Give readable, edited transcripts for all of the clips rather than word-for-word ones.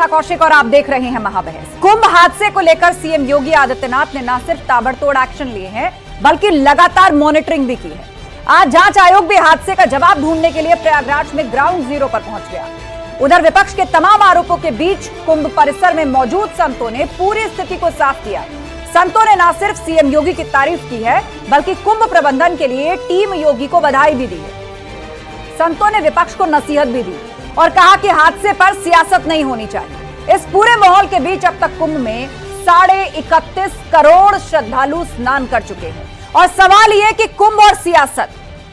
आस्था कौशिक और आप देख रहे हैं महाबहस। कुंभ हादसे को लेकर सीएम योगी आदित्यनाथ ने न सिर्फ ताबड़तोड़ एक्शन लिए हैं बल्कि लगातार मॉनिटरिंग भी की है। आज जांच आयोग भी हादसे का जवाब ढूंढने के लिए प्रयागराज में ग्राउंड जीरो पर पहुंच गया। उधर विपक्ष के तमाम आरोपों के बीच कुंभ परिसर में मौजूद संतों ने पूरी स्थिति को साफ किया। संतों ने न सिर्फ सीएम योगी की तारीफ की है बल्कि कुंभ प्रबंधन के लिए टीम योगी को बधाई भी दी है। संतों ने विपक्ष को नसीहत भी दी और कहा कि हादसे पर सियासत नहीं होनी चाहिए। इस पूरे माहौल के बीच अब तक कुंभ में 31.5 करोड़ श्रद्धालु स्नान कर चुके हैं और सवाल यह कि कुंभ और सियासत,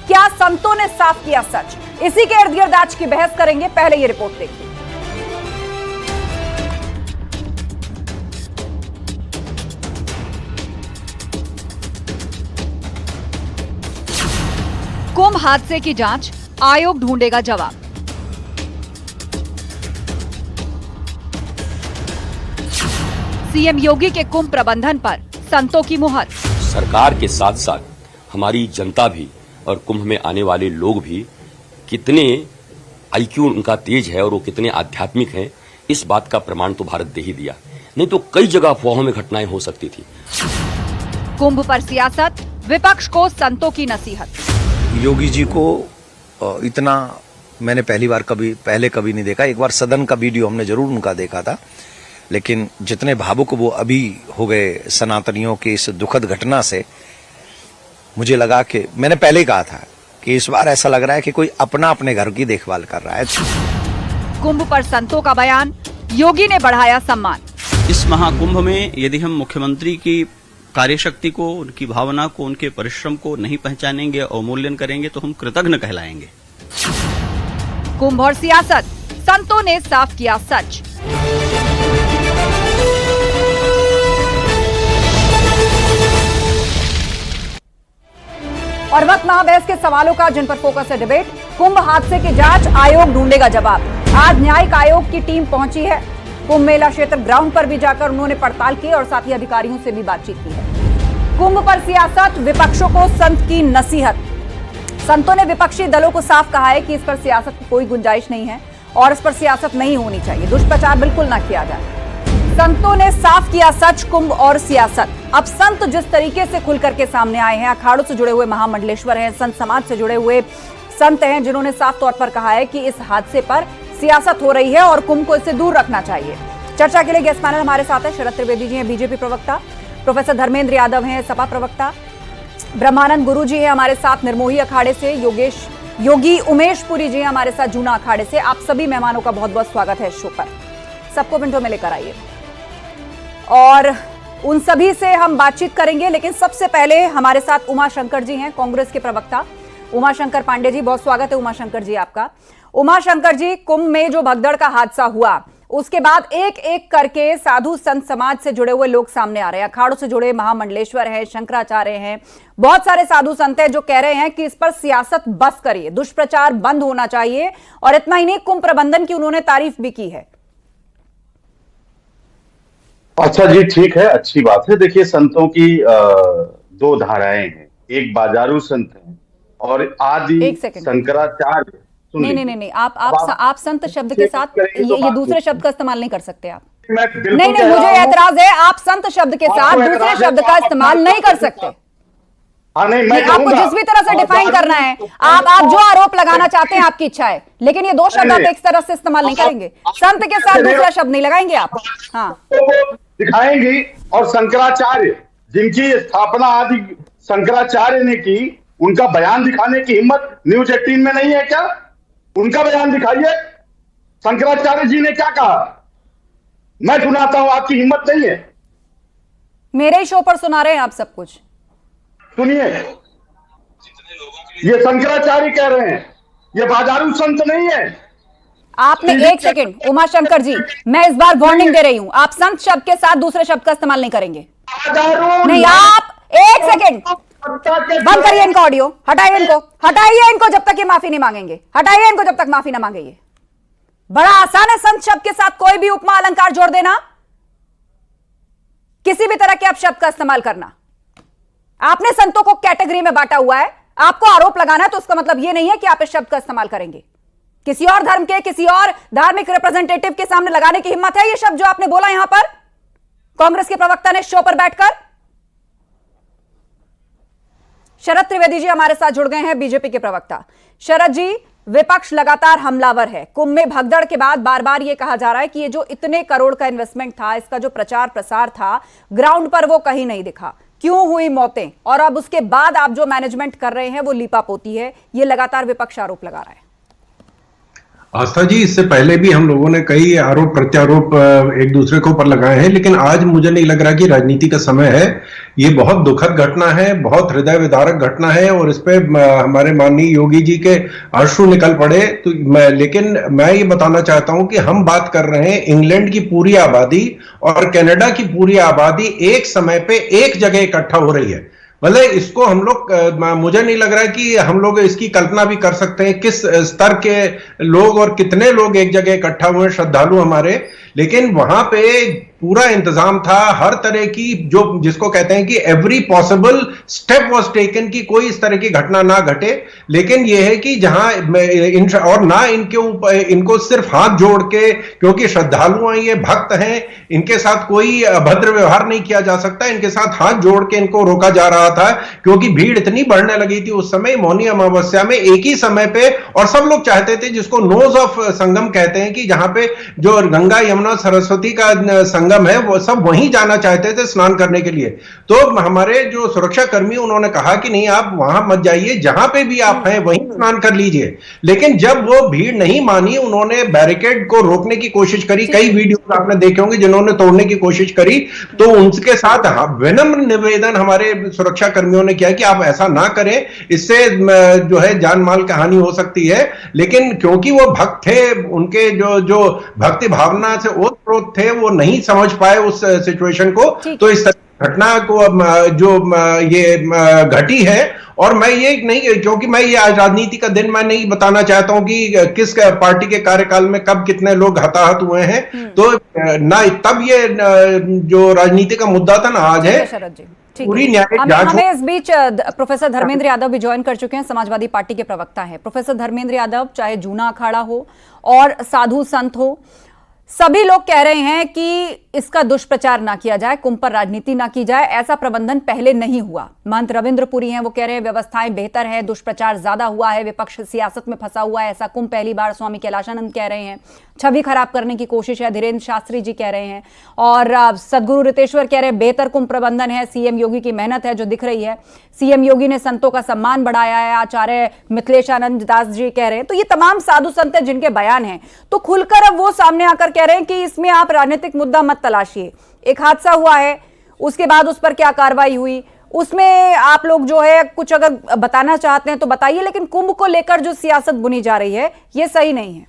क्या संतों ने साफ किया सच? इसी के इर्द गिर्द आज की बहस करेंगे। पहले ये रिपोर्ट देखिए। कुंभ हादसे की जांच, आयोग ढूंढेगा जवाब। सीएम योगी के कुंभ प्रबंधन पर संतों की मुहर। सरकार के साथ साथ हमारी जनता भी और कुंभ में आने वाले लोग भी कितने आईक्यू उनका तेज है और वो कितने आध्यात्मिक हैं, इस बात का प्रमाण तो भारत दे ही दिया। नहीं तो कई जगह अफवाहों में घटनाएं हो सकती थी। कुंभ पर सियासत, विपक्ष को संतों की नसीहत। योगी जी को इतना मैंने पहले कभी नहीं देखा। एक बार सदन का वीडियो हमने जरूर उनका देखा था, लेकिन जितने भावुक वो अभी हो गए सनातनियों की इस दुखद घटना से, मुझे लगा कि मैंने पहले कहा था कि इस बार ऐसा लग रहा है कि कोई अपने घर की देखभाल कर रहा है। कुंभ पर संतों का बयान, योगी ने बढ़ाया सम्मान। इस महाकुंभ में यदि हम मुख्यमंत्री की कार्यशक्ति को, उनकी भावना को, उनके परिश्रम को नहीं पहचानेंगे, अवमूल्यन करेंगे तो हम कृतज्ञ कहलाएंगे। कुंभ और सियासत, संतों ने साफ किया सच। और वक्त महाबहस के सवालों का, जिन पर फोकस है डिबेट। कुंभ हादसे की जांच, आयोग ढूंढेगा जवाब। आज न्यायिक आयोग की टीम पहुंची है। कुंभ मेला क्षेत्र ग्राउंड पर भी जाकर उन्होंने पड़ताल की और साथ ही अधिकारियों से भी बातचीत की है। कुंभ पर सियासत, विपक्षों को संत की नसीहत। संतों ने विपक्षी दलों को साफ कहा है कि इस पर सियासत की कोई गुंजाइश नहीं है और इस पर सियासत नहीं होनी चाहिए। दुष्प्रचार बिल्कुल ना किया जाए। संतों ने साफ किया सच, कुंभ और सियासत। अब संत जिस तरीके से खुलकर के सामने आए हैं, अखाड़ों से जुड़े हुए महामंडलेश्वर हैं, संत समाज से जुड़े हुए संत हैं, जिन्होंने साफ तौर पर कहा है कि इस हादसे पर सियासत हो रही है और कुंभ को इससे दूर रखना चाहिए। चर्चा के लिए गेस्ट पैनल हमारे साथ है। शरद त्रिवेदी जी हैं, बीजेपी प्रवक्ता। प्रोफेसर धर्मेंद्र यादव हैं, सपा प्रवक्ता। ब्रह्मानंद गुरु जी हैं हमारे साथ निर्मोही अखाड़े से। योगी उमेश पुरी जी हैं हमारे साथ जूना अखाड़े से। आप सभी मेहमानों का बहुत बहुत स्वागत है इस शो पर। सबको मिनटों में लेकर आइए और उन सभी से हम बातचीत करेंगे, लेकिन सबसे पहले हमारे साथ उमाशंकर जी हैं, कांग्रेस के प्रवक्ता उमाशंकर पांडे जी। बहुत स्वागत है उमाशंकर जी आपका। उमाशंकर जी, कुंभ में जो भगदड़ का हादसा हुआ उसके बाद एक एक करके साधु संत समाज से जुड़े हुए लोग सामने आ रहे हैं। अखाड़ों से जुड़े महामंडलेश्वर हैं, शंकराचार्य हैं, बहुत सारे साधु संत हैं जो कह रहे हैं कि इस पर सियासत बस करिए, दुष्प्रचार बंद होना चाहिए। और इतना ही नहीं, कुंभ प्रबंधन की उन्होंने तारीफ भी की है। अच्छा जी, ठीक है, अच्छी बात है। देखिए, संतों की दो धाराएं हैं, एक बाजारू संत हैं और आदि शंकराचार्य। नहीं, आप संत शब्द के साथ ये दूसरे शब्द का इस्तेमाल नहीं कर सकते आप। नहीं, मुझे एतराज है, आप संत शब्द के साथ दूसरे शब्द का इस्तेमाल नहीं कर सकते। नहीं, आपको जिस भी तरह से डिफाइन करना है, आप जो आरोप लगाना चाहते हैं आपकी इच्छा है, लेकिन ये दो शब्द आप एक तरह से इस्तेमाल नहीं करेंगे। संत के साथ दूसरा शब्द नहीं लगाएंगे आप। हाँ, दिखाएंगी। और शंकराचार्य, जिनकी स्थापना आदि शंकराचार्य ने की, उनका बयान दिखाने की हिम्मत न्यूज 18 में नहीं है क्या? उनका बयान दिखाइए। शंकराचार्य जी ने क्या कहा, मैं सुनाता हूं, आपकी हिम्मत नहीं है? मेरे ही शो पर सुना रहे हैं आप सब कुछ। सुनिए, ये शंकराचार्य कह रहे हैं, ये बाजारू संत नहीं है। आपने एक सेकंड उमाशंकर जी, मैं इस बार वार्निंग दे रही हूं, आप संत शब्द के साथ दूसरे शब्द का इस्तेमाल नहीं करेंगे। नहीं, आप एक सेकंड बंद करिए इनका ऑडियो, हटाइए इनको जब तक ये माफी नहीं मांगेंगे, हटाइए इनको जब तक माफी ना मांगे। बड़ा आसान है संत शब्द के साथ कोई भी उपमा अलंकार जोड़ देना, किसी भी तरह के आप शब्द का इस्तेमाल करना। आपने संतों को कैटेगरी में बांटा हुआ है, आपको आरोप लगाना है तो उसका मतलब यह नहीं है कि आप इस शब्द का इस्तेमाल करेंगे। किसी और धर्म के, किसी और धार्मिक रिप्रेजेंटेटिव के सामने लगाने की हिम्मत है ये शब्द जो आपने बोला यहां पर कांग्रेस के प्रवक्ता ने शो पर बैठकर? शरद त्रिवेदी जी हमारे साथ जुड़ गए हैं, बीजेपी के प्रवक्ता। शरद जी, विपक्ष लगातार हमलावर है। कुंभ में भगदड़ के बाद बार बार यह कहा जा रहा है कि ये जो इतने करोड़ का इन्वेस्टमेंट था, इसका जो प्रचार प्रसार था, ग्राउंड पर वो कहीं नहीं दिखा। क्यों हुई मौतें? और अब उसके बाद आप जो मैनेजमेंट कर रहे हैं वो लीपापोती है, ये लगातार विपक्ष आरोप लगा रहा है। आस्था जी, इससे पहले भी हम लोगों ने कई आरोप प्रत्यारोप एक दूसरे के ऊपर लगाए हैं, लेकिन आज मुझे नहीं लग रहा कि राजनीति का समय है। ये बहुत दुखद घटना है, बहुत हृदय विदारक घटना है और इस पे हमारे माननीय योगी जी के अश्रु निकल पड़े। तो लेकिन मैं ये बताना चाहता हूं कि हम बात कर रहे हैं इंग्लैंड की पूरी आबादी और कनाडा की पूरी आबादी एक समय पे एक जगह इकट्ठा हो रही है। मतलब इसको हम लोग, मुझे नहीं लग रहा है कि हम लोग इसकी कल्पना भी कर सकते हैं किस स्तर के लोग और कितने लोग एक जगह इकट्ठा हुए, श्रद्धालु हमारे। लेकिन वहां पे पूरा इंतजाम था, हर तरह की जो जिसको कहते हैं कि every possible step was taken कि कोई इस तरह की घटना ना घटे। लेकिन यह है कि जहां और ना इनके ऊपर, इनको सिर्फ हाथ जोड़ के, क्योंकि श्रद्धालु हैं, ये भक्त हैं, इनके साथ कोई अभद्र व्यवहार नहीं किया जा सकता। इनके साथ हाथ जोड़ के इनको रोका जा रहा था क्योंकि भीड़ इतनी बढ़ने लगी थी उस समय मौनी अमावस्या में एक ही समय पे। और सब लोग चाहते थे, जिसको नोज ऑफ संगम कहते हैं, कि जहां पे जो गंगा यमुना सरस्वती का संगम है वो सब वहीं जाना चाहते थे स्नान करने के लिए। तो हमारे जो सुरक्षा कर्मी, उन्होंने कहा कि नहीं, आप वहां मत जाइए, जहां पे भी आप हैं वहीं स्नान कर लीजिए। लेकिन जब वो भीड़ नहीं मानी, उन्होंने बैरिकेड को रोकने की कोशिश करी। कई वीडियो आपने देखे होंगे जिन्होंने तोड़ने की कोशिश करी। तो उनके साथ विनम्र निवेदन हमारे सुरक्षा कर्मियों ने किया कि आप ऐसा ना करें, इससे जो है जान माल की हानि हो सकती है। लेकिन क्योंकि वो भक्त थे, उनके जो भक्ति भावना से ओतप्रोत थे, वो नहीं समझ पाए उस सिचुएशन को। तो इस घटना को जो ये घटी है, और मैं ये नहीं, क्योंकि मैं ये आज राजनीति का दिन, मैं नहीं बताना चाहता हूं कि किस पार्टी के कार्यकाल में कब कितने लोग हताहत हुए हैं। तो ना तब ये जो राजनीति का मुद्दा था ना, आज है पूरी न्यायिक जांच। हमें इस बीच प्रोफेसर धर्मेंद्र यादव भी ज्वाइन कर चुके हैं, समाजवादी पार्टी के प्रवक्ता हैं। प्रोफेसर धर्मेंद्र यादव, चाहे जूना अखाड़ा हो और साधु संत हो, सभी लोग कह रहे हैं कि इसका दुष्प्रचार ना किया जाए, कुंभ पर राजनीति ना की जाए। ऐसा प्रबंधन पहले नहीं हुआ। महंत रविंद्रपुरी हैं, वो कह रहे हैं व्यवस्थाएं बेहतर है, दुष्प्रचार ज्यादा हुआ है, विपक्ष सियासत में फंसा हुआ है, ऐसा कुंभ पहली बार स्वामी कैलाशानंद कह रहे हैं। छवि खराब करने की कोशिश है, धीरेन्द्र शास्त्री जी कह रहे हैं, और सदगुरु रितेश्वर कह रहे हैं बेहतर कुंभ प्रबंधन है, सीएम योगी की मेहनत है जो दिख रही है, सीएम योगी ने संतों का सम्मान बढ़ाया है, आचार्य मिथिलेशानंद दास जी कह रहे हैं। तो ये तमाम साधु संत हैं जिनके बयान हैं, तो खुलकर अब वो सामने आकर कह रहे हैं कि इसमें आप राजनीतिक मुद्दा मत तलाशिए। एक हादसा हुआ है, उसके बाद उस पर क्या कार्रवाई हुई, उसमें आप लोग जो है कुछ अगर बताना चाहते हैं तो बताइए, लेकिन कुंभ को लेकर जो सियासत बुनी जा रही है ये सही नहीं है।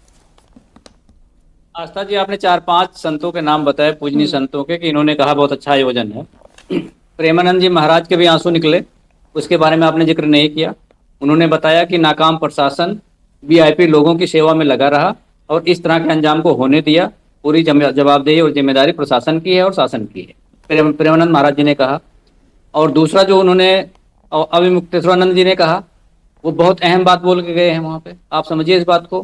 आस्था जी, आपने 4-5 संतों के नाम बताए, पूजनीय संतों के, कि इन्होंने कहा बहुत अच्छा आयोजन है। प्रेमानंद जी महाराज के भी आंसू निकले, उसके बारे में आपने जिक्र नहीं किया। उन्होंने बताया कि नाकाम प्रशासन वीआईपी लोगों की सेवा में लगा रहा और इस तरह के अंजाम को होने दिया। पूरी जवाबदेही और जिम्मेदारी प्रशासन की है और शासन की है, प्रेमानंद महाराज जी ने कहा। और दूसरा जो उन्होंने अभिमुक्तेश्वरानंद जी ने कहा, वो बहुत अहम बात बोल के गए हैं वहाँ पे। आप समझिए इस बात को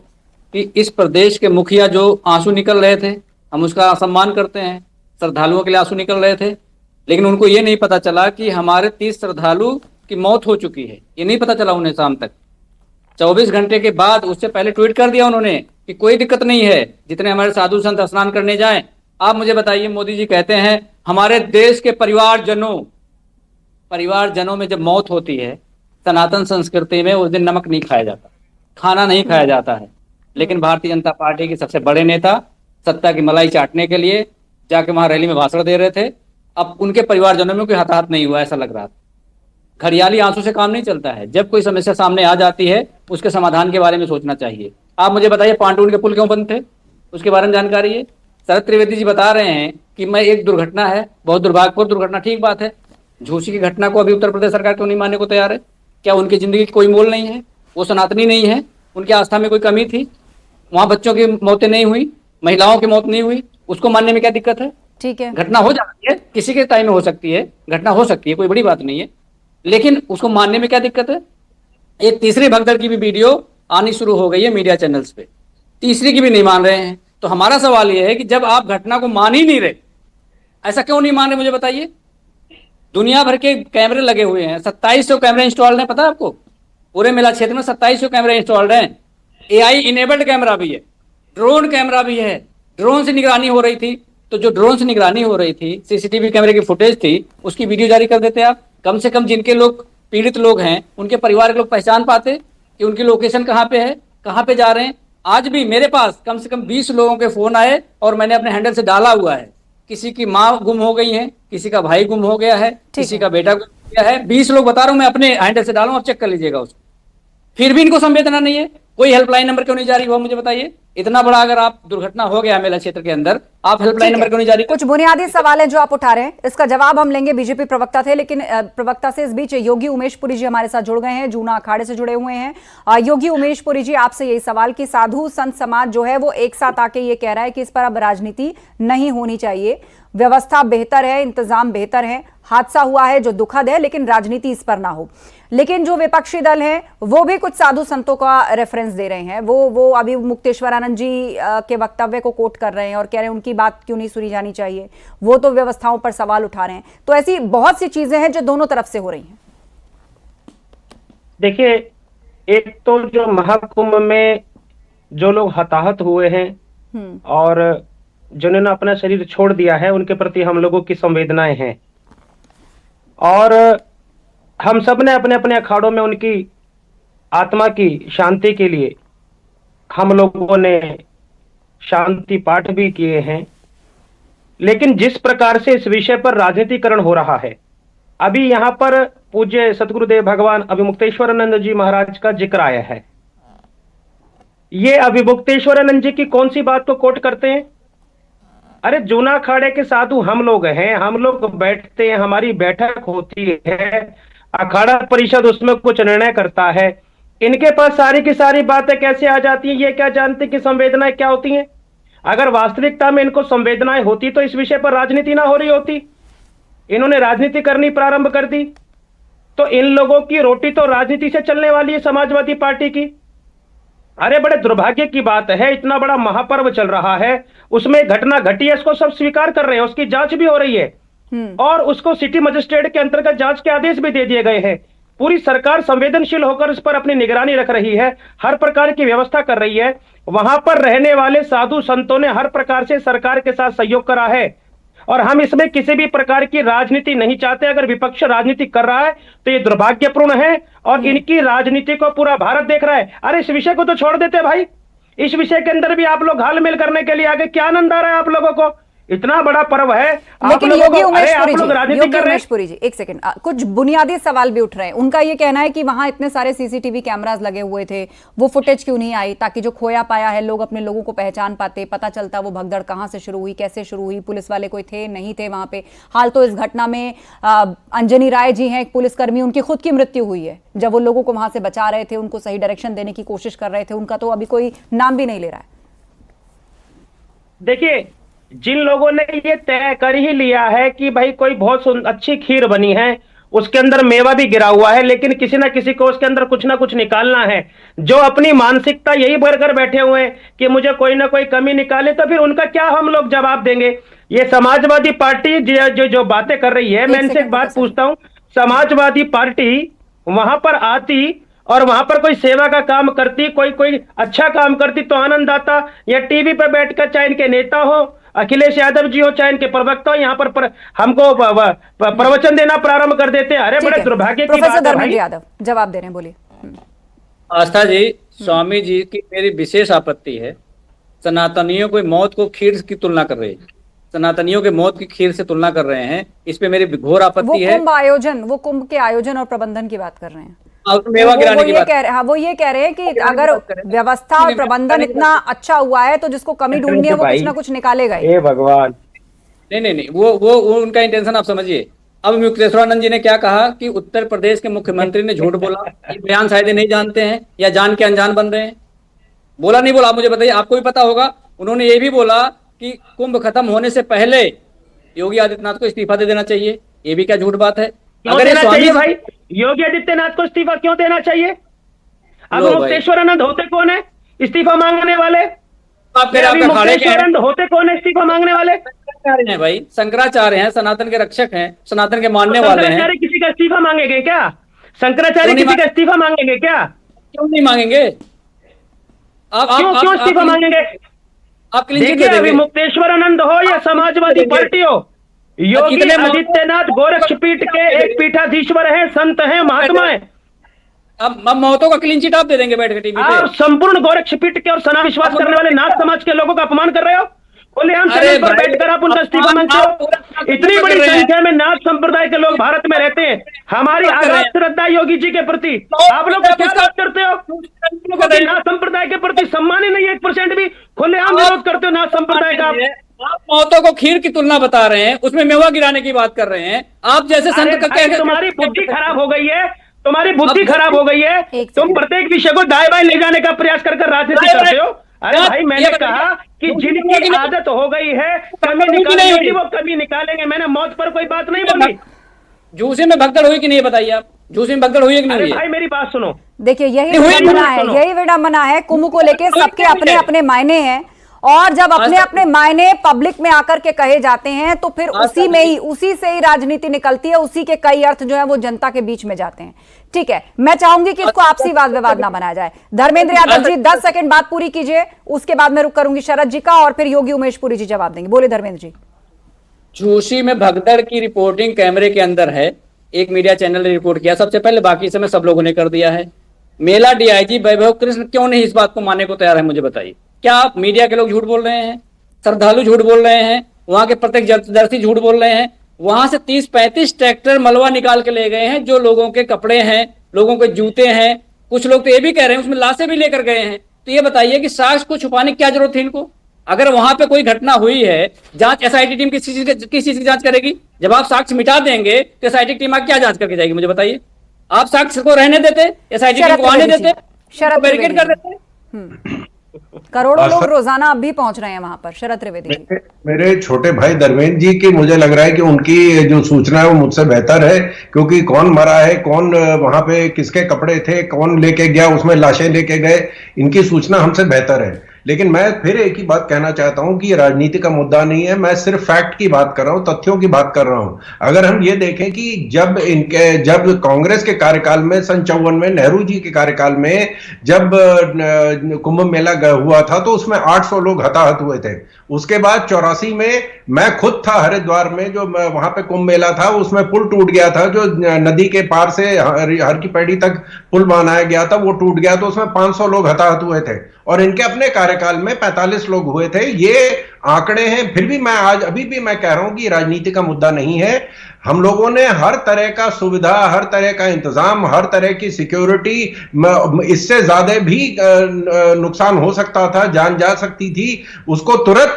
कि इस प्रदेश के मुखिया जो आंसू निकल रहे थे, हम उसका सम्मान करते हैं, श्रद्धालुओं के लिए आंसू निकल रहे थे, लेकिन उनको ये नहीं पता चला कि हमारे 30 श्रद्धालु की मौत हो चुकी है। ये नहीं पता चला उन्हें शाम तक। 24 घंटे के बाद उससे पहले ट्वीट कर दिया उन्होंने कि कोई दिक्कत नहीं है, जितने हमारे साधु संत स्नान करने जाएं। आप मुझे बताइए, मोदी जी कहते हैं हमारे देश के परिवारजनों में जब मौत होती है, सनातन संस्कृति में उस दिन नमक नहीं खाया जाता, खाना नहीं खाया जाता है। लेकिन भारतीय जनता पार्टी के सबसे बड़े नेता सत्ता की मलाई चाटने के लिए जाके वहां रैली में भाषण दे रहे थे। अब उनके परिवारजनों में कोई हताहत नहीं हुआ, ऐसा लग रहा था। खरियाली आंसू से काम नहीं चलता है। जब कोई समस्या सामने आ जाती है, उसके समाधान के बारे में सोचना चाहिए। आप मुझे बताइए, पांडुन के पुल क्यों बंद थे, उसके बारे में जानकारी है। शरद त्रिवेदी जी बता रहे हैं कि मैं एक दुर्घटना है, बहुत दुर्भाग्यपूर्ण दुर्घटना, ठीक बात है। झूसी की घटना को अभी उत्तर प्रदेश सरकार क्यों नहीं मानने को तैयार है? क्या उनकी जिंदगी की कोई मोल नहीं है? वो सनातनी नहीं है? उनकी आस्था में कोई कमी थी? वहां बच्चों की मौतें नहीं हुई, महिलाओं की मौत नहीं हुई, उसको मानने में क्या दिक्कत है? ठीक है, घटना हो जाती है, किसी के टाइम में हो सकती है, घटना हो सकती है, कोई बड़ी बात नहीं है, लेकिन उसको मानने में क्या दिक्कत है? एक तीसरी भगदड़ की भी वीडियो आनी शुरू हो गई है मीडिया चैनल्स पे। तीसरी की भी नहीं मान रहे हैं। तो हमारा सवाल यह है कि जब आप घटना को मान ही नहीं रहे, ऐसा क्यों नहीं मान रहे मुझे बताइए। दुनिया भर के कैमरे लगे हुए हैं, 2700 कैमरे इंस्टॉल्ड हैं, पता है आपको? पूरे मेला क्षेत्र में 2700 कैमरे इंस्टॉल्ड हैं। एआई इनेबल्ड कैमरा भी है, ड्रोन कैमरा भी है। ड्रोन से निगरानी हो रही थी, तो जो ड्रोन से निगरानी हो रही थी, सीसीटीवी कैमरे की फुटेज थी, उसकी वीडियो जारी कर देते आप। कम से कम जिनके लोग पीड़ित लोग हैं, उनके परिवार के लोग पहचान पाते कि उनकी लोकेशन कहाँ पे है, कहाँ पे जा रहे हैं। आज भी मेरे पास कम से कम 20 लोगों के फोन आए और मैंने अपने हैंडल से डाला हुआ है। किसी की माँ गुम हो गई है, किसी का भाई गुम हो गया है, किसी का बेटा गुम हो गया है। 20 लोग बता रहा हूं, मैं अपने हैंडल से डालूं, आप चेक कर लीजिएगा उसको। फिर भी इनको संवेदना नहीं है। कोई हेल्पलाइन नंबर क्यों नहीं जारी हुआ मुझे बताइए। इतना बड़ा अगर आप दुर्घटना हो गया मेला क्षेत्र के अंदर, आप हेल्पलाइन नंबर क्यों नहीं जारी? कुछ बुनियादी सवाल है जो आप उठा रहे हैं, इसका जवाब हम लेंगे। बीजेपी प्रवक्ता थे, लेकिन प्रवक्ता से इस बीच योगी उमेश पुरी जी हमारे साथ जुड़ गए हैं, जूना अखाड़े से जुड़े हुए हैं। योगी उमेश पुरी जी, आपसे यही सवाल कि साधु संत समाज जो है वो एक साथ आके ये कह रहा है कि इस पर अब राजनीति नहीं होनी चाहिए, व्यवस्था बेहतर है, इंतजाम बेहतर है, हादसा हुआ है जो दुखद है, लेकिन राजनीति इस पर ना हो। लेकिन जो विपक्षी दल हैं वो भी कुछ साधु संतों का रेफरेंस दे रहे हैं। वो अभी मुक्तेश्वर आनंद जी के वक्तव्य को कोट कर रहे हैं और कह रहे हैं उनकी बात क्यों नहीं सुनी जानी चाहिए, वो तो व्यवस्थाओं पर सवाल उठा रहे हैं। तो ऐसी बहुत सी चीजें हैं जो दोनों तरफ से हो रही हैं। देखिए, एक तो जो महाकुंभ में जो लोग हताहत हुए हैं और जिन्होंने अपना शरीर छोड़ दिया है, उनके प्रति हम लोगों की संवेदनाएं हैं और हम सब ने अपने अपने अखाड़ों में उनकी आत्मा की शांति के लिए हम लोगों ने शांति पाठ भी किए हैं। लेकिन जिस प्रकार से इस विषय पर राजनीतिकरण हो रहा है, अभी यहां पर पूज्य सतगुरुदेव भगवान अभिमुक्तेश्वरानंद जी महाराज का जिक्र आया है। ये अभिमुक्तेश्वरानंद जी की कौन सी बात को कोट करते हैं? अरे जूना अखाड़े के साधु हम लोग हैं, हम लोग बैठते हैं, हमारी बैठक होती है, अखाड़ा परिषद उसमें कुछ निर्णय करता है। इनके पास सारी की सारी बातें कैसे आ जाती हैं? ये क्या जानते कि संवेदनाएं क्या होती हैं? अगर वास्तविकता में इनको संवेदनाएं होती तो इस विषय पर राजनीति ना हो रही होती। इन्होंने राजनीति करनी प्रारंभ कर दी, तो इन लोगों की रोटी तो राजनीति से चलने वाली है, समाजवादी पार्टी की। अरे बड़े दुर्भाग्य की बात है, इतना बड़ा महापर्व चल रहा है, उसमें घटना घटी है, इसको सब स्वीकार कर रहे हैं, उसकी जांच भी हो रही है और उसको सिटी मजिस्ट्रेट के अंतर्गत जांच के आदेश भी दे दिए गए हैं। पूरी सरकार संवेदनशील होकर इस पर अपनी निगरानी रख रही है, हर प्रकार की व्यवस्था कर रही है। वहां पर रहने वाले साधु संतों ने हर प्रकार से सरकार के साथ सहयोग करा है और हम इसमें किसी भी प्रकार की राजनीति नहीं चाहते। अगर विपक्ष राजनीति कर रहा है तो ये दुर्भाग्यपूर्ण है और इनकी राजनीति को पूरा भारत देख रहा है। अरे इस विषय को तो छोड़ देते भाई, इस विषय के अंदर भी आप लोग घालमेल करने के लिए आगे, क्या आनंद आ रहा है आप लोगों को? इतना बड़ा पर्व है, लेकिन योगी उमेश पुरी जी एक सेकंड, कुछ बुनियादी सवाल भी उठ रहे हैं। उनका ये कहना है कि वहां इतने सारे सीसीटीवी कैमरास लगे हुए थे, वो फुटेज क्यों नहीं आई ताकि जो खोया पाया है लोग अपने लोगों को पहचान पाते, पता चलता वो भगदड़ कहां से शुरू हुई, कैसे शुरू हुई, पुलिस वाले कोई थे नहीं थे वहां पे। हाल तो इस घटना में अंजनी राय जी हैं, एक पुलिसकर्मी, उनकी खुद की मृत्यु हुई है जब वो लोगों को वहां से बचा रहे थे, उनको सही डायरेक्शन देने की कोशिश कर रहे थे। उनका तो अभी कोई नाम भी नहीं ले रहा है। देखिए, जिन लोगों ने ये तय कर ही लिया है कि भाई कोई बहुत अच्छी खीर बनी है, उसके अंदर मेवा भी गिरा हुआ है, लेकिन किसी ना किसी को उसके अंदर कुछ ना कुछ निकालना है, जो अपनी मानसिकता यही भरकर बैठे हुए हैं कि मुझे कोई ना कोई कमी निकाले, तो फिर उनका क्या हम लोग जवाब देंगे? ये समाजवादी पार्टी जो बातें कर रही है, मैं इनसे एक बात पूछता हूं, समाजवादी पार्टी वहां पर आती और वहां पर कोई सेवा का काम करती, कोई अच्छा काम करती तो आनंद आता, या टीवी पर बैठकर चाहे इनके नेता हो, अखिलेश यादव जी हो, चाहे इनके प्रवक्ता हो, यहाँ पर हमको प्रवचन देना प्रारंभ कर देते हैं। अरे बड़े दुर्भाग्य की बात है भाई। यादव जवाब दे रहे हैं, बोलिए। आस्था जी, स्वामी जी की मेरी विशेष आपत्ति है, सनातनियों को मौत को खीर की तुलना कर रहे हैं, सनातनियों के मौत की खीर से तुलना कर रहे हैं, इस पे मेरी घोर आपत्ति है। वो कुंभ के आयोजन और प्रबंधन की बात कर रहे हैं, मेवा गिराने की बात। हाँ, वो ये कह रहे हैं कि अगर व्यवस्था और प्रबंधन इतना अच्छा हुआ है तो जिसको कमी ढूंढनी है वो कुछ ना कुछ निकालेगा ही। भगवान, नहीं, वो उनका इंटेंशन आप समझिए। अब मुक्तेश्वरानंद जी ने क्या कहा कि उत्तर प्रदेश के मुख्यमंत्री ने झूठ बोला, ये बयान शायद नहीं जानते हैं या जान के अनजान बन रहे हैं। बोला नहीं बोला, आप मुझे बताइए, आपको भी पता होगा। उन्होंने ये भी बोला कि कुंभ खत्म होने से पहले योगी आदित्यनाथ को इस्तीफा दे देना चाहिए। ये भी क्या झूठ बात है? अगर देना चाहिए भाई, योगी आदित्यनाथ को इस्तीफा क्यों देना चाहिए? अब मुक्तेश्वरानंद होते कौन है इस्तीफा मांगने वाले? आप कह रहे अभी हैं आपके अखाड़े के हैं। मुक्तेश्वरानंद होते कौन है इस्तीफा मांगने वाले? शंकराचार्य हैं भाई, शंकराचार्य हैं, सनातन के रक्षक हैं, सनातन के मानने वाले हैं। शंकराचार्य किसी का इस्तीफा मांगेंगे क्या? शंकराचार्य क्यों नहीं किसी का इस्तीफा मांगेंगे क्या? क्यों नहीं मांगेंगे? क्यों इस्तीफा मांगेंगे? आप क्लीन चिट देखिए, दे अभी देंगे। मुक्तेश्वरानंद हो या समाजवादी पार्टी हो, योगी कितने मौत- आदित्यनाथ गोरक्षपीठ के एक पीठाधीश्वर हैं, संत हैं, महात्मा हैं। अब मौतों का क्लीन चिट आप दे देंगे बैठ के टीवी आप पे। संपूर्ण गोरक्षपीठ के और सना विश्वास करने वाले नाथ समाज के लोगों का अपमान कर रहे हो। खुलेआम अरे चैनल पर भाई, बैठकर आप उनका इस्तीफा मांगते हो। इतनी बड़ी संख्या में नाथ संप्रदाय के लोग भारत में रहते हैं। हमारी आगाध श्रद्धा है योगी जी के प्रति। आप लोग क्या बात करते हो? क्योंकि नाथ संप्रदाय के प्रति सम्मान ही नहीं है 1% भी। खुलेआम विरोध करते हो नाथ संप्रदाय का। आप मौतों को खीर की तुलना बता रहे हैं, उसमें मेवा गिराने की बात कर रहे हैं। आप जैसे संत अरे करते भाई, तुम्हारी बुद्धि खराब हो गई है। तुम्हारी बुद्धि अब- खराब हो गई है। एक तुम सेकंड। प्रत्येक विषय को दाएं बाएं ले जाने का प्रयास कर राजनीति दाएं करते हो। अरे बाएं- भाई, मैंने ये कहा कि बताइए, जिनकी आदत हो गई है कमी नहीं निकालने हुई। की, वो कभी निकालेंगे। मैंने मौत पर कोई बात नहीं बोली। झूसे में भगदड़ हुई कि नहीं, बताइए आप। झूसे में भगदड़ हुई है कि नहीं अरे हुई है? भाई, मेरी बात सुनो। देखिए यही नहीं, हुई विडंबना नहीं, है, सुनो। यही विडंबना है। कुंभ को लेके हुई सबके नहीं अपने है। अपने मायने हैं, और जब अपने तक- अपने मायने पब्लिक में आकर के कहे जाते हैं तो फिर उसी से ही राजनीति निकलती है, उसी के कई अर्थ जो है वो जनता के बीच में जाते हैं। ठीक है, मैं चाहूंगी कि इसको आपसी वाद विवाद ना बनाया जाए। धर्मेंद्र यादव जी 10 सेकंड बात पूरी कीजिए, उसके बाद मैं रुक करूंगी शरद जी का, और फिर योगी उमेश पुरी जी जवाब देंगे। बोले धर्मेंद्र जी। झूसी में भगदड़ की रिपोर्टिंग कैमरे के अंदर है। एक मीडिया चैनल ने रिपोर्ट किया सबसे पहले, बाकी समय सब लोगों ने कर दिया है। मेला डीआईजी वैभव कृष्ण क्यों नहीं इस बात को मानने को तैयार है, मुझे बताइए। क्या आप मीडिया के लोग झूठ बोल रहे हैं? श्रद्धालु झूठ बोल रहे हैं? वहां के प्रत्यक्षदर्शी झूठ बोल रहे हैं? वहां से 30-35 ट्रैक्टर मलबा निकाल के ले गए हैं, जो लोगों के कपड़े हैं, लोगों के जूते हैं। कुछ लोग तो ये भी कह रहे हैं उसमें लाशें भी लेकर गए हैं। तो ये बताइए कि साक्ष्य को छुपाने की क्या जरूरत थी इनको? अगर वहां पे कोई घटना हुई है, जांच एसआईटी टीम किस चीज की जांच करेगी? जब आप साक्ष्य मिटा देंगे तो एसआईटी टीम आगे क्या जांच करके जाएगी, मुझे बताइए। आप साक्ष्य को रहने देते, एसआईटी टीम को आने देते, शरद बैरिकेड कर त्रिवेदी देते। करोड़ों लोग रोजाना अब भी पहुंच रहे हैं वहां पर। शरद त्रिवेदी जी। मेरे छोटे भाई धर्मेंद्र जी की मुझे लग रहा है कि उनकी जो सूचना है वो मुझसे बेहतर है, क्योंकि कौन मरा है, कौन वहां पे किसके कपड़े थे, कौन लेके गया, उसमें लाशें लेके गए, इनकी सूचना हमसे बेहतर है। लेकिन मैं फिर एक ही बात कहना चाहता हूं कि ये राजनीति का मुद्दा नहीं है। मैं सिर्फ फैक्ट की बात कर रहा हूं, तथ्यों की बात कर रहा हूं। अगर हम ये देखें कि जब कांग्रेस के कार्यकाल में सन 54 में, नेहरू जी के कार्यकाल में जब कुंभ मेला हुआ था तो उसमें 800 लोग हताहत हुए थे। उसके बाद 84 में मैं खुद था हरिद्वार में, जो वहां पे कुंभ मेला था, उसमें पुल टूट गया था, जो नदी के पार से हर की पैड़ी तक पुल बनाया गया था, वो टूट गया, तो उसमें 500 लोग हताहत हुए थे। और इनके अपने कार्यकाल में 45 लोग हुए थे। ये आंकड़े हैं। फिर भी मैं अभी भी मैं कह रहा हूं कि राजनीति का मुद्दा नहीं है। हम लोगों ने हर तरह का सुविधा, हर तरह का इंतजाम, हर तरह की सिक्योरिटी, इससे ज्यादा भी नुकसान हो सकता था, जान जा सकती थी, उसको तुरंत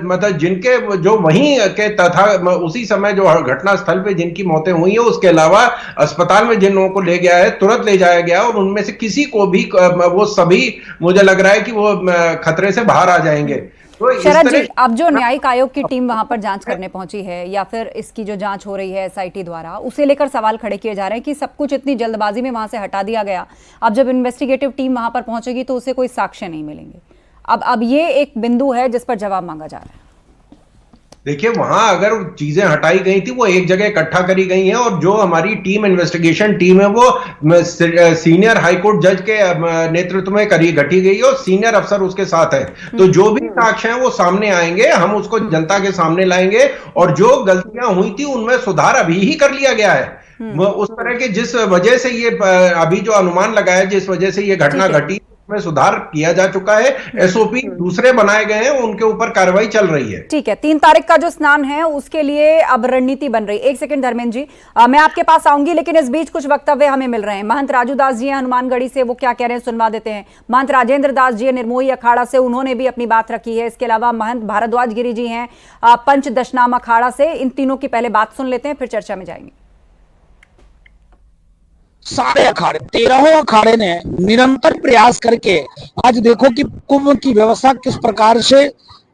मतलब जिनके जो वहीं के तथा उसी समय जो घटना स्थल पे जिनकी मौतें हुई है, उसके अलावा अस्पताल में जिन लोगों को ले गया है तुरंत ले जाया गया, और उनमें से किसी को भी वो सभी मुझे लग रहा है कि वो खतरे से बाहर आ जाएंगे। तो शरद जी, अब जो न्यायिक आयोग की टीम वहां पर जांच करने पहुंची है, या फिर इसकी जो जांच हो रही है एसआईटी द्वारा, उसे लेकर सवाल खड़े किए जा रहे हैं कि सब कुछ इतनी जल्दबाजी में वहां से हटा दिया गया। अब जब इन्वेस्टिगेटिव टीम वहां पर पहुंचेगी तो उसे कोई साक्ष्य नहीं मिलेंगे। अब ये एक बिंदु है जिस पर जवाब मांगा जा रहा है। देखिए, वहां अगर चीजें हटाई गई थी, वो एक जगह इकट्ठा करी गई हैं, और जो हमारी टीम, इन्वेस्टिगेशन टीम है, वो सीनियर हाईकोर्ट जज के नेतृत्व में गठी गई है, और सीनियर अफसर उसके साथ है। तो जो भी साक्ष्य हैं वो सामने आएंगे, हम उसको जनता के सामने लाएंगे, और जो गलतियां हुई थी उनमें सुधार अभी ही कर लिया गया है। उस तरह के जिस वजह से ये अभी जो अनुमान लगाया, जिस वजह से ये घटना घटी, में सुधार किया जा चुका है। एसओपी दूसरे बनाए गए हैं, उनके ऊपर कार्रवाई चल रही है। ठीक है, 3 तारीख का जो स्नान है उसके लिए अब रणनीति बन रही है। एक सेकंड धर्मेंद्र जी, मैं आपके पास आऊंगी, लेकिन इस बीच कुछ वक्तव्य हमें मिल रहे हैं। महंत राजू दास जी हैं हनुमानगढ़ी से, वो क्या कह रहे हैं सुनवा देते हैं। महंत राजेंद्र दास जी निर्मोही अखाड़ा से, उन्होंने भी अपनी बात रखी है। इसके अलावा महंत भारद्वाज गिरी जी हैं पंचदशनाम अखाड़ा से। इन तीनों की पहले बात सुन लेते हैं, फिर चर्चा में जाएंगे। सारे अखाड़े, 13 अखाड़े ने निरंतर प्रयास करके आज देखो कि कुंभ की व्यवस्था किस प्रकार से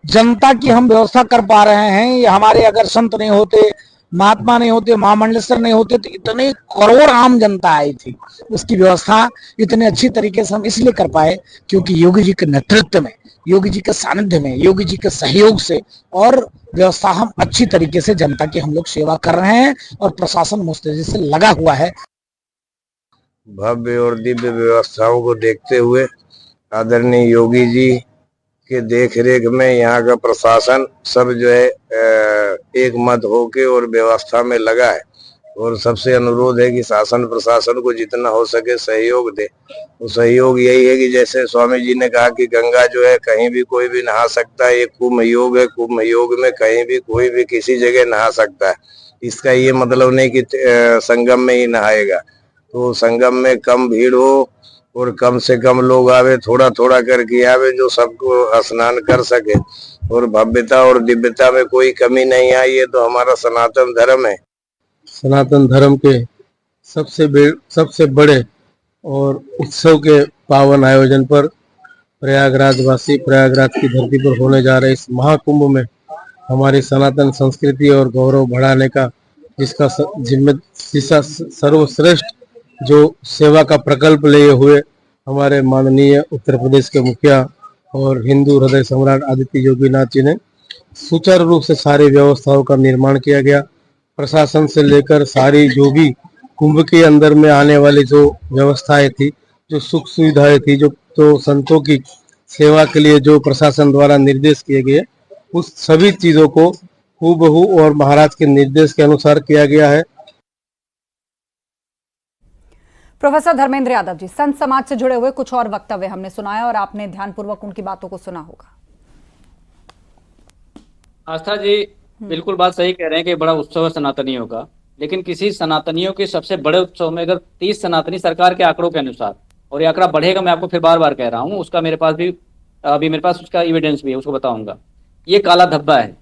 जनता की हम व्यवस्था कर पा रहे हैं। ये हमारे अगर संत नहीं होते, महात्मा नहीं होते, महामंडलेश्वर नहीं होते तो इतने करोड़ आम जनता आई थी। उसकी व्यवस्था इतने अच्छी तरीके से हम इसलिए कर पाए क्योंकि योगी जी के नेतृत्व में, योगी जी के सानिध्य में, योगी जी के सहयोग से और व्यवस्था हम अच्छी तरीके से जनता की हम लोग सेवा कर रहे हैं और प्रशासन मुस्तैदी से लगा हुआ है। भव्य और दिव्य व्यवस्थाओं को देखते हुए आदरणीय योगी जी के देख रेख में यहाँ का प्रशासन सब जो है एक मत होके और व्यवस्था में लगा है। और सबसे अनुरोध है कि शासन प्रशासन को जितना हो सके सहयोग दे। तो सहयोग यही है कि जैसे स्वामी जी ने कहा कि गंगा जो है कहीं भी कोई भी नहा सकता है, ये कुंभ योग है, कुंभ योग में कहीं भी कोई भी किसी जगह नहा सकता है। इसका ये मतलब नहीं कि संगम में ही नहाएगा। तो संगम में कम भीड़ हो और कम से कम लोग आवे, थोड़ा थोड़ा करके आवे, जो सबको स्नान कर सके और भव्यता और दिव्यता में कोई कमी नहीं आई। ये तो हमारा सनातन धर्म है। सनातन धर्म के सबसे बड़े और उत्सव के पावन आयोजन पर प्रयागराज वासी, प्रयागराज की धरती पर होने जा रहे इस महाकुंभ में हमारी सनातन संस्कृति और गौरव बढ़ाने का, जिसका सर्वश्रेष्ठ जो सेवा का प्रकल्प लिए हुए हमारे माननीय उत्तर प्रदेश के मुखिया और हिंदू हृदय सम्राट आदित्य योगीनाथ जी ने सुचारू रूप से सारी व्यवस्थाओं का निर्माण किया गया। प्रशासन से लेकर सारी जो भी कुंभ के अंदर में आने वाली जो व्यवस्थाएं थी, जो सुख सुविधाएं थी, जो तो संतों की सेवा के लिए जो प्रशासन द्वारा निर्देश किए गए, उस सभी चीजों को हूबहू और महाराज के निर्देश के अनुसार किया गया है। प्रोफेसर धर्मेंद्र यादव जी, संत समाज से जुड़े हुए कुछ और वक्तव्य हमने सुनाया और आपने ध्यानपूर्वक उनकी बातों को सुना होगा। आस्था जी बिल्कुल बात सही कह रहे हैं कि बड़ा उत्सव है सनातनियों का, लेकिन किसी सनातनियों के सबसे बड़े उत्सव में अगर 30 सनातनी सरकार के आंकड़ों के अनुसार, और ये आंकड़ा बढ़ेगा, मैं आपको फिर बार बार कह रहा हूँ, उसका मेरे पास भी अभी मेरे पास उसका एविडेंस भी है, उसको बताऊंगा। ये काला धब्बा है।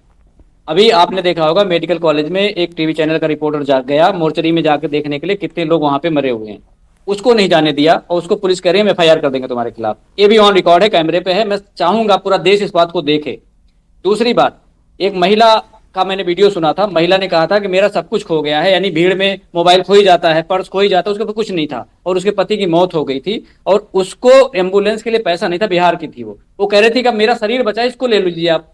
अभी आपने देखा होगा मेडिकल कॉलेज में एक टीवी चैनल का रिपोर्टर गया मोर्चरी में जाकर देखने के लिए कितने लोग वहां पे मरे हुए हैं, उसको नहीं जाने दिया और उसको पुलिस कह रही है FIR कर देंगे तुम्हारे खिलाफ। ये भी ऑन रिकॉर्ड है, कैमरे पे है। मैं चाहूंगा पूरा देश इस बात को देखे। दूसरी बात, एक महिला का मैंने वीडियो सुना था, महिला ने कहा था कि मेरा सब कुछ खो गया है, यानी भीड़ में मोबाइल खो ही जाता है, पर्स खो ही जाता है, उसके पास कुछ नहीं था और उसके पति की मौत हो गई थी और उसको एम्बुलेंस के लिए पैसा नहीं था, बिहार की थी वो कह रही थी कि मेरा शरीर बचा है, इसको ले लीजिए, आप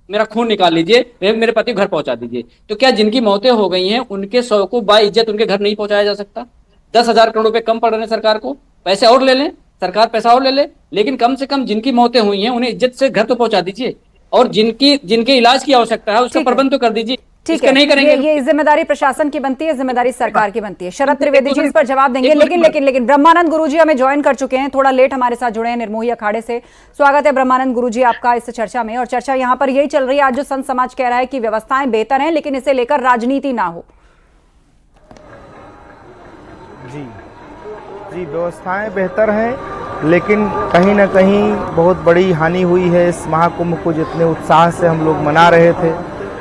मेरा खून निकाल लीजिए, मेरे पति को घर पहुंचा दीजिए। तो क्या जिनकी मौतें हो गई हैं उनके शव को बाइज्जत उनके घर नहीं पहुंचाया जा सकता? 10,000 करोड़ रुपए कम पड़ रहे हैं सरकार को, पैसे और ले लें, सरकार पैसा और ले ले, लेकिन कम से कम जिनकी मौतें हुई हैं उन्हें इज्जत से घर तो पहुंचा दीजिए और जिनके इलाज की आवश्यकता है उसका प्रबंध तो कर दीजिए। ठीक है, नहीं करेंगे। ये जिम्मेदारी प्रशासन की बनती है, जिम्मेदारी सरकार की बनती है। शरद त्रिवेदी जी इस पर जवाब देंगे, लेकिन ब्रह्मानंद गुरुजी हमें ज्वाइन कर चुके हैं, थोड़ा लेट हमारे साथ जुड़े हैं निर्मोही अखाड़े से। स्वागत है ब्रह्मानंद गुरुजी आपका इस चर्चा में। और चर्चा यहाँ पर यही चल रही है, आज जो संत समाज कह रहा है कि व्यवस्थाएं बेहतर हैं लेकिन इसे लेकर राजनीति ना हो। जी, व्यवस्थाएं बेहतर हैं लेकिन कहीं ना कहीं बहुत बड़ी हानि हुई है। इस महाकुंभ को जितने उत्साह से हम लोग मना रहे थे,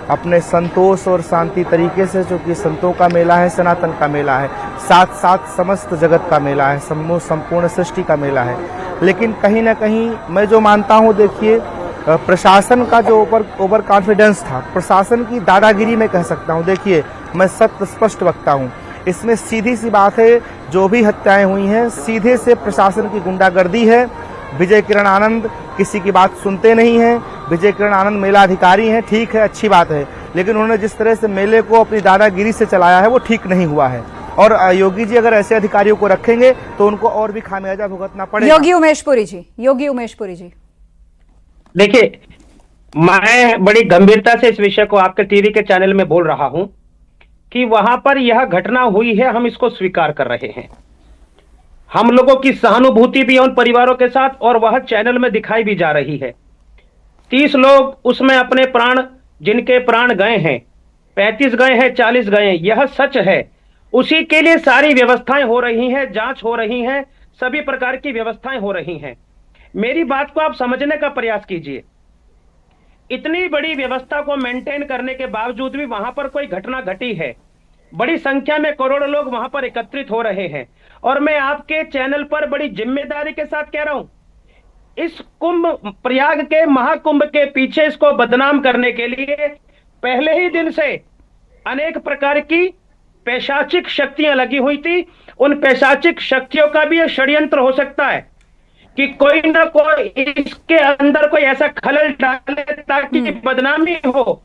अपने संतोष और शांति तरीके से, जो कि संतों का मेला है, सनातन का मेला है, साथ साथ समस्त जगत का मेला है, संपूर्ण सृष्टि का मेला है, लेकिन कहीं ना कहीं मैं जो मानता हूँ, देखिए प्रशासन का जो ओवर कॉन्फिडेंस था, प्रशासन की दादागिरी में कह सकता हूँ। देखिए मैं सत्य स्पष्ट वक्ता हूँ, इसमें सीधी सी बात है, जो भी हत्याएं हुई हैं सीधे से प्रशासन की गुंडागर्दी है। विजय किरण आनंद किसी की बात सुनते नहीं हैं। विजय किरण आनंद मेला अधिकारी हैं, ठीक है, अच्छी बात है, लेकिन उन्होंने जिस तरह से मेले को अपनी दादागिरी से चलाया है वो ठीक नहीं हुआ है। और योगी जी अगर ऐसे अधिकारियों को रखेंगे तो उनको और भी खामियाजा भुगतना पड़ेगा। योगी उमेश पुरी जी, देखिए मैं बड़ी गंभीरता से इस विषय को आपके टीवी के चैनल में बोल रहा हूं कि वहां पर यह घटना हुई है, हम इसको स्वीकार कर रहे हैं। हम लोगों की सहानुभूति भी उन परिवारों के साथ और वह चैनल में दिखाई भी जा रही है। 30 लोग उसमें अपने प्राण, जिनके प्राण गए हैं, 35 गए हैं, 40 गए हैं, यह सच है। उसी के लिए सारी व्यवस्थाएं हो रही हैं, जांच हो रही हैं, सभी प्रकार की व्यवस्थाएं हो रही हैं। मेरी बात को आप समझने का प्रयास कीजिए। इतनी बड़ी व्यवस्था को मेंटेन करने के बावजूद भी वहां पर कोई घटना घटी है। बड़ी संख्या में करोड़ों लोग वहां पर एकत्रित हो रहे हैं और मैं आपके चैनल पर बड़ी जिम्मेदारी के साथ कह रहा हूं, इस कुंभ, प्रयाग के महाकुंभ के पीछे इसको बदनाम करने के लिए पहले ही दिन से अनेक प्रकार की पैशाचिक शक्तियां लगी हुई थी। उन पैशाचिक शक्तियों का भी यह षड्यंत्र हो सकता है कि कोई ना कोई इसके अंदर कोई ऐसा खलल डाले ताकि बदनामी हो।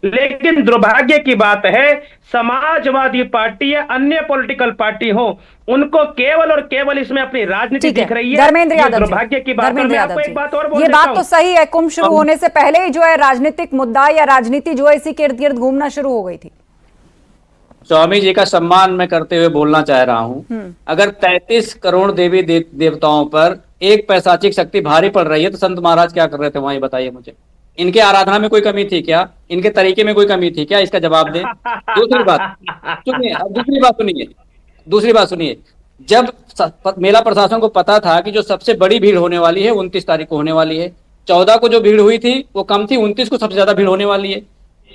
लेकिन दुर्भाग्य की बात है, समाजवादी पार्टी या अन्य पॉलिटिकल पार्टी हो, उनको केवल और केवल इसमें अपनी राजनीति दिख रही है। धर्मेंद्र ये यादव जी, दुर्भाग्य की बात है। धर्मेंद्र मैं यादव आपको जी, एक बात और बोल ये देता बात हूं। तो सही है, कुंभ शुरू होने से पहले ही जो है राजनीतिक मुद्दा या राजनीति जो है इसी के इर्द गिर्द घूमना शुरू हो गई थी। स्वामी जी का सम्मान मैं करते हुए बोलना चाह रहा हूं, अगर 33 करोड़ देवी देवताओं पर एक पैशाचिक शक्ति भारी पड़ रही है तो संत महाराज क्या कर रहे थे वहां, ये बताइए मुझे। इनके आराधना में कोई कमी थी क्या? इनके तरीके में कोई कमी थी क्या? इसका जवाब दें। दूसरी बात सुनिए, अब दूसरी बात सुनिए, जब मेला प्रशासन को पता था कि जो सबसे बड़ी भीड़ होने वाली है 29 तारीख को होने वाली है, 14 को जो भीड़ हुई थी वो कम थी, 29 को सबसे ज्यादा भीड़ होने वाली है।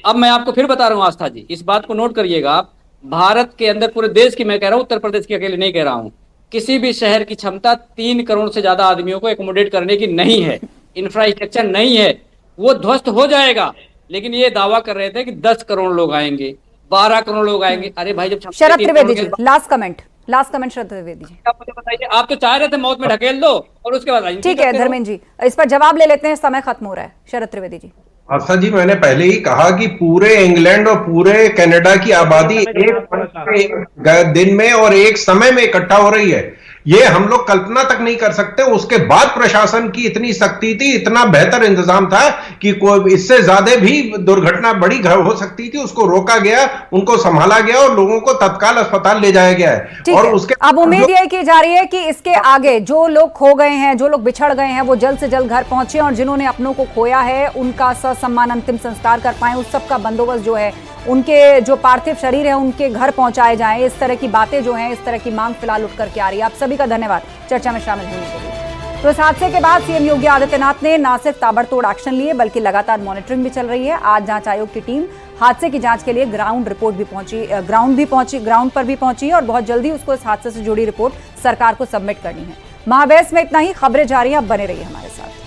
अब मैं आपको फिर बता रहा हूं आस्था जी, इस बात को नोट करिएगा आप, भारत के अंदर पूरे देश की मैं कह रहा हूं, उत्तर प्रदेश की अकेले नहीं कह रहा हूं, किसी भी शहर की क्षमता 3 करोड़ से ज्यादा आदमियों को एकोमोडेट करने की नहीं है, इंफ्रास्ट्रक्चर नहीं है, वो ध्वस्त हो जाएगा। लेकिन ये दावा कर रहे थे कि 10 करोड़ लोग आएंगे, 12 करोड़ लोग आएंगे। अरे भाई, जब शरद त्रिवेदी जी, लास्ट कमेंट शरद त्रिवेदी जी, आप मुझे बताइए, आप तो चाह रहे थे मौत में ढकेल दो और उसके बाद ठीक है धर्मेंद्र जी, इस पर जवाब ले लेते हैं, समय खत्म हो रहा है। शरद त्रिवेदी जी। आस्था जी, मैंने पहले ही कहा कि पूरे इंग्लैंड और पूरे कनाडा की आबादी एक दिन में और एक समय में इकट्ठा हो रही है, ये हम लोग कल्पना तक नहीं कर सकते। उसके बाद प्रशासन की इतनी सख्ती थी, इतना बेहतर इंतजाम था कि कोई इससे ज्यादा भी दुर्घटना बड़ी हो सकती थी, उसको रोका गया, उनको संभाला गया और लोगों को तत्काल अस्पताल ले जाया गया है। और उसके अब उम्मीद यह की जा रही है कि इसके आगे जो लोग खो गए हैं, जो लोग बिछड़ गए हैं, वो जल्द से जल्द घर पहुंचे और जिन्होंने अपनों को खोया है उनका ससम्मान अंतिम संस्कार कर पाए, उस सब का बंदोबस्त जो है, उनके जो पार्थिव शरीर है उनके घर पहुंचाए जाएं। इस तरह की बातें जो हैं, इस तरह की मांग फिलहाल उठ करके आ रही है। आप सभी का धन्यवाद चर्चा में शामिल होने के लिए। तो इस हादसे के बाद सीएम योगी आदित्यनाथ ने न सिर्फ ताबड़तोड़ एक्शन लिए बल्कि लगातार मॉनिटरिंग भी चल रही है। आज जांच आयोग की टीम हादसे की जांच के लिए ग्राउंड पर भी पहुंची और बहुत जल्दी उसको इस हादसे से जुड़ी रिपोर्ट सरकार को सबमिट करनी है। महाबैस में इतना ही, खबरें जारी हैं, अब बने रहिए हमारे साथ।